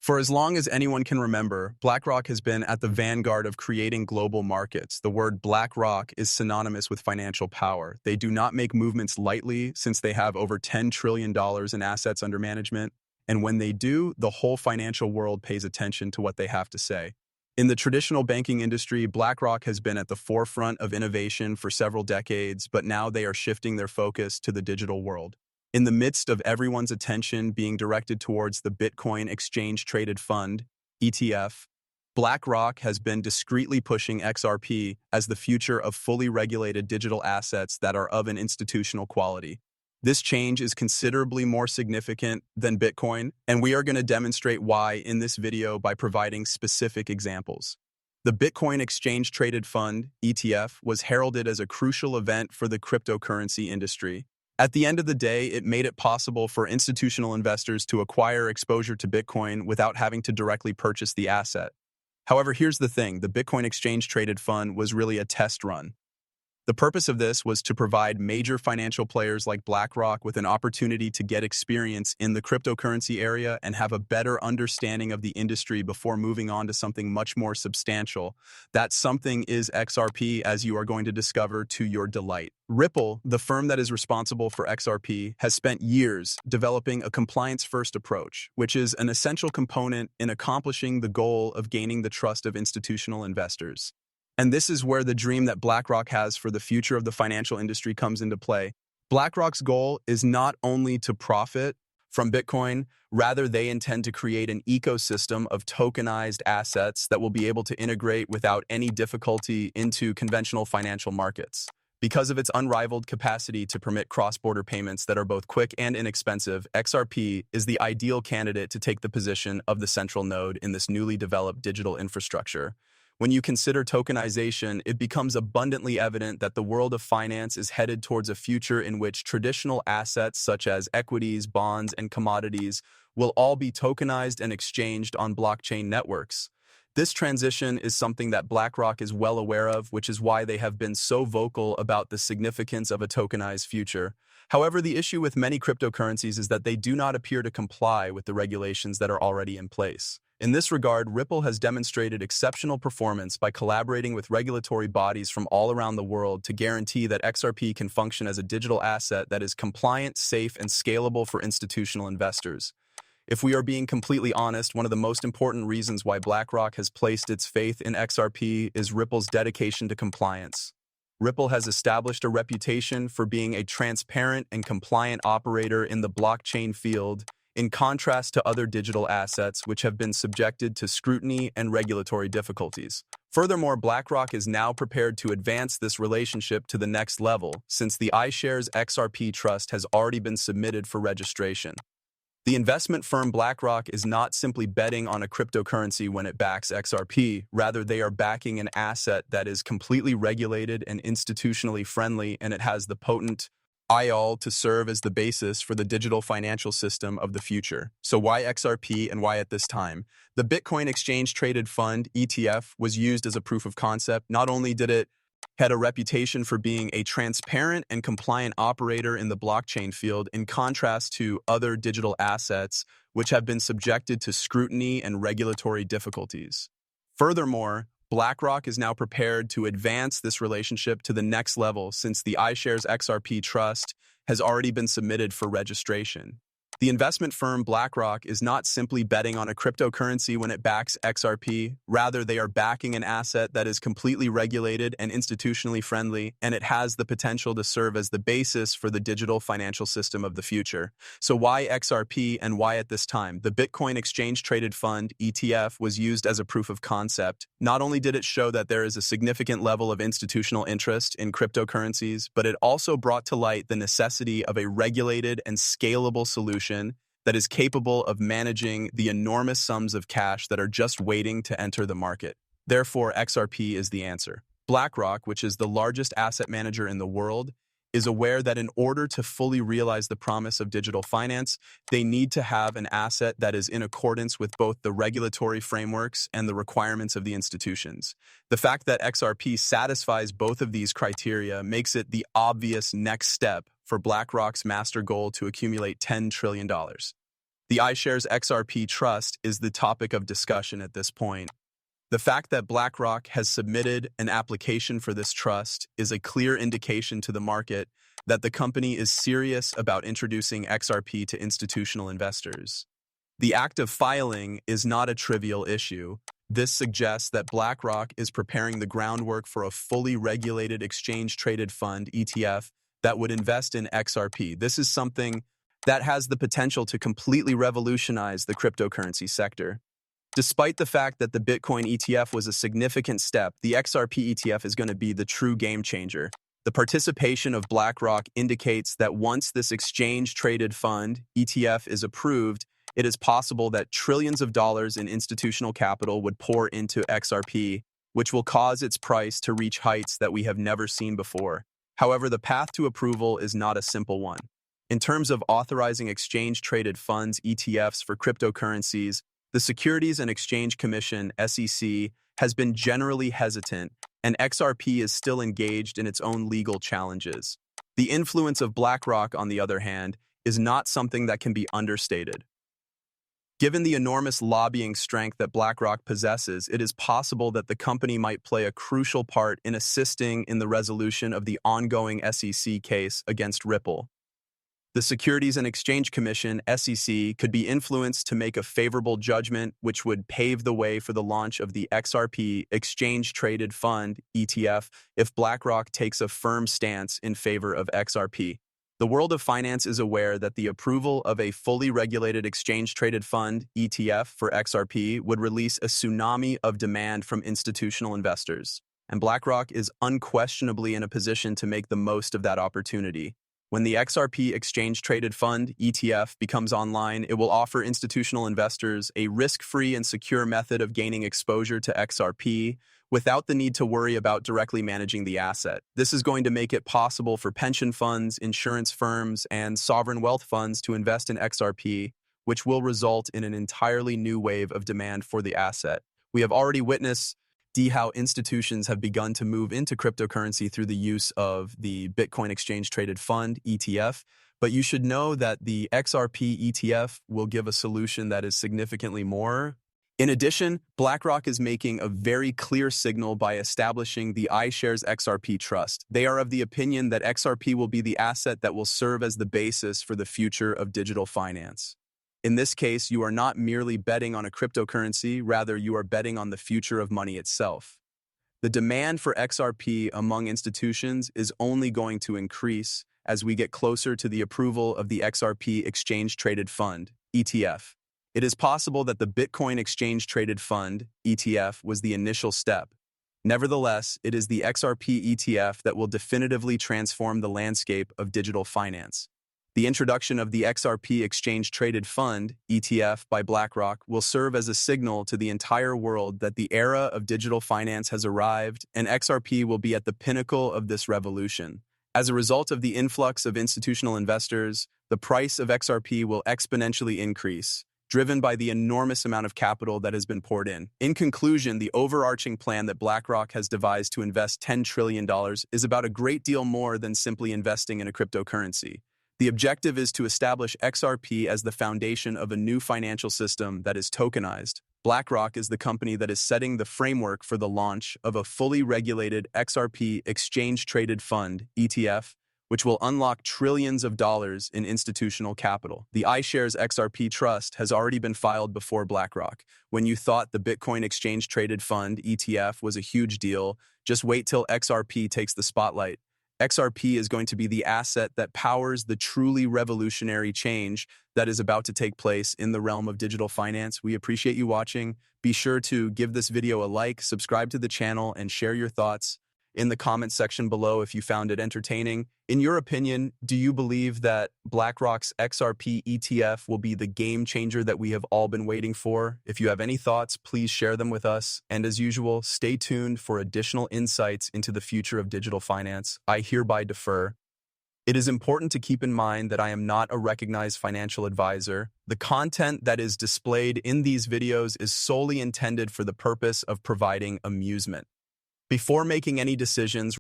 For as long as anyone can remember, BlackRock has been at the vanguard of creating global markets. The word BlackRock is synonymous with financial power. They do not make movements lightly since they have over $10 trillion in assets under management. And when they do, the whole financial world pays attention to what they have to say. In the traditional banking industry, BlackRock has been at the forefront of innovation for several decades, but now they are shifting their focus to the digital world. In the midst of everyone's attention being directed towards the Bitcoin exchange-traded fund, ETF, BlackRock has been discreetly pushing XRP as the future of fully regulated digital assets that are of an institutional quality. This change is considerably more significant than Bitcoin, and we are going to demonstrate why in this video by providing specific examples. The Bitcoin exchange-traded fund, ETF, was heralded as a crucial event for the cryptocurrency industry. At the end of the day, it made it possible for institutional investors to acquire exposure to Bitcoin without having to directly purchase the asset. However, here's the thing, the Bitcoin exchange-traded fund was really a test run. The purpose of this was to provide major financial players like BlackRock with an opportunity to get experience in the cryptocurrency area and have a better understanding of the industry before moving on to something much more substantial. That something is XRP, as you are going to discover to your delight. Ripple, the firm that is responsible for XRP, has spent years developing a compliance-first approach, which is an essential component in accomplishing the goal of gaining the trust of institutional investors. And this is where the dream that BlackRock has for the future of the financial industry comes into play. BlackRock's goal is not only to profit from Bitcoin, rather they intend to create an ecosystem of tokenized assets that will be able to integrate without any difficulty into conventional financial markets. Because of its unrivaled capacity to permit cross-border payments that are both quick and inexpensive, XRP is the ideal candidate to take the position of the central node in this newly developed digital infrastructure. When you consider tokenization, it becomes abundantly evident that the world of finance is headed towards a future in which traditional assets such as equities, bonds, and commodities will all be tokenized and exchanged on blockchain networks. This transition is something that BlackRock is well aware of, which is why they have been so vocal about the significance of a tokenized future. However, the issue with many cryptocurrencies is that they do not appear to comply with the regulations that are already in place. In this regard, Ripple has demonstrated exceptional performance by collaborating with regulatory bodies from all around the world to guarantee that XRP can function as a digital asset that is compliant, safe, and scalable for institutional investors. If we are being completely honest, one of the most important reasons why BlackRock has placed its faith in XRP is Ripple's dedication to compliance. Ripple has established a reputation for being a transparent and compliant operator in the blockchain field, in contrast to other digital assets which have been subjected to scrutiny and regulatory difficulties. Furthermore, BlackRock is now prepared to advance this relationship to the next level, since the iShares XRP Trust has already been submitted for registration. The investment firm BlackRock is not simply betting on a cryptocurrency when it backs XRP, rather they are backing an asset that is completely regulated and institutionally friendly, and it has the potent cowl to serve as the basis for the digital financial system of the future. So why XRP and why at this time? The Bitcoin exchange-traded fund, ETF, was used as a proof of concept. Not only did it had a reputation for being a transparent and compliant operator in the blockchain field, in contrast to other digital assets which have been subjected to scrutiny and regulatory difficulties. Furthermore, BlackRock is now prepared to advance this relationship to the next level since the iShares XRP Trust has already been submitted for registration. The investment firm BlackRock is not simply betting on a cryptocurrency when it backs XRP, rather they are backing an asset that is completely regulated and institutionally friendly, and it has the potential to serve as the basis for the digital financial system of the future. So why XRP and why at this time? The Bitcoin exchange-traded fund, ETF, was used as a proof of concept. Not only did it show that there is a significant level of institutional interest in cryptocurrencies, but it also brought to light the necessity of a regulated and scalable solution that is capable of managing the enormous sums of cash that are just waiting to enter the market. Therefore, XRP is the answer. BlackRock, which is the largest asset manager in the world, is aware that in order to fully realize the promise of digital finance, they need to have an asset that is in accordance with both the regulatory frameworks and the requirements of the institutions. The fact that XRP satisfies both of these criteria makes it the obvious next step for BlackRock's master goal to accumulate $10 trillion. The iShares XRP Trust is the topic of discussion at this point. The fact that BlackRock has submitted an application for this trust is a clear indication to the market that the company is serious about introducing XRP to institutional investors. The act of filing is not a trivial issue. This suggests that BlackRock is preparing the groundwork for a fully regulated exchange-traded fund, ETF, that would invest in XRP. This is something that has the potential to completely revolutionize the cryptocurrency sector. Despite the fact that the Bitcoin ETF was a significant step, the XRP ETF is going to be the true game changer. The participation of BlackRock indicates that once this exchange-traded fund, ETF, is approved, it is possible that trillions of dollars in institutional capital would pour into XRP, which will cause its price to reach heights that we have never seen before. However, the path to approval is not a simple one. In terms of authorizing exchange-traded funds, ETFs, for cryptocurrencies, the Securities and Exchange Commission, SEC, has been generally hesitant, and XRP is still engaged in its own legal challenges. The influence of BlackRock, on the other hand, is not something that can be understated. Given the enormous lobbying strength that BlackRock possesses, it is possible that the company might play a crucial part in assisting in the resolution of the ongoing SEC case against Ripple. The Securities and Exchange Commission, SEC, could be influenced to make a favorable judgment which would pave the way for the launch of the XRP Exchange-Traded Fund, ETF, if BlackRock takes a firm stance in favor of XRP. The world of finance is aware that the approval of a fully regulated exchange-traded fund, ETF, for XRP would release a tsunami of demand from institutional investors, and BlackRock is unquestionably in a position to make the most of that opportunity. When the XRP Exchange-Traded Fund, ETF, becomes online, it will offer institutional investors a risk-free and secure method of gaining exposure to XRP without the need to worry about directly managing the asset. This is going to make it possible for pension funds, insurance firms, and sovereign wealth funds to invest in XRP, which will result in an entirely new wave of demand for the asset. We have already witnessed how institutions have begun to move into cryptocurrency through the use of the Bitcoin Exchange-Traded Fund, ETF, but you should know that the XRP ETF will give a solution that is significantly more. In addition, BlackRock is making a very clear signal by establishing the iShares XRP Trust. They are of the opinion that XRP will be the asset that will serve as the basis for the future of digital finance. In this case, you are not merely betting on a cryptocurrency, rather you are betting on the future of money itself. The demand for XRP among institutions is only going to increase as we get closer to the approval of the XRP Exchange-Traded Fund, ETF. It is possible that the Bitcoin Exchange-Traded Fund, ETF, was the initial step. Nevertheless, it is the XRP ETF that will definitively transform the landscape of digital finance. The introduction of the XRP Exchange-Traded Fund, ETF, by BlackRock will serve as a signal to the entire world that the era of digital finance has arrived, and XRP will be at the pinnacle of this revolution. As a result of the influx of institutional investors, the price of XRP will exponentially increase, driven by the enormous amount of capital that has been poured in. In conclusion, the overarching plan that BlackRock has devised to invest $10 trillion is about a great deal more than simply investing in a cryptocurrency. The objective is to establish XRP as the foundation of a new financial system that is tokenized. BlackRock is the company that is setting the framework for the launch of a fully regulated XRP Exchange-Traded Fund, ETF, which will unlock trillions of dollars in institutional capital. The iShares XRP Trust has already been filed before BlackRock. When you thought the Bitcoin Exchange-Traded Fund, ETF, was a huge deal, just wait till XRP takes the spotlight. XRP is going to be the asset that powers the truly revolutionary change that is about to take place in the realm of digital finance. We appreciate you watching. Be sure to give this video a like, subscribe to the channel, and share your thoughts in the comments section below if you found it entertaining. In your opinion, do you believe that BlackRock's XRP ETF will be the game changer that we have all been waiting for? If you have any thoughts, please share them with us. And as usual, stay tuned for additional insights into the future of digital finance. I hereby defer. It is important to keep in mind that I am not a recognized financial advisor. The content that is displayed in these videos is solely intended for the purpose of providing amusement. Before making any decisions,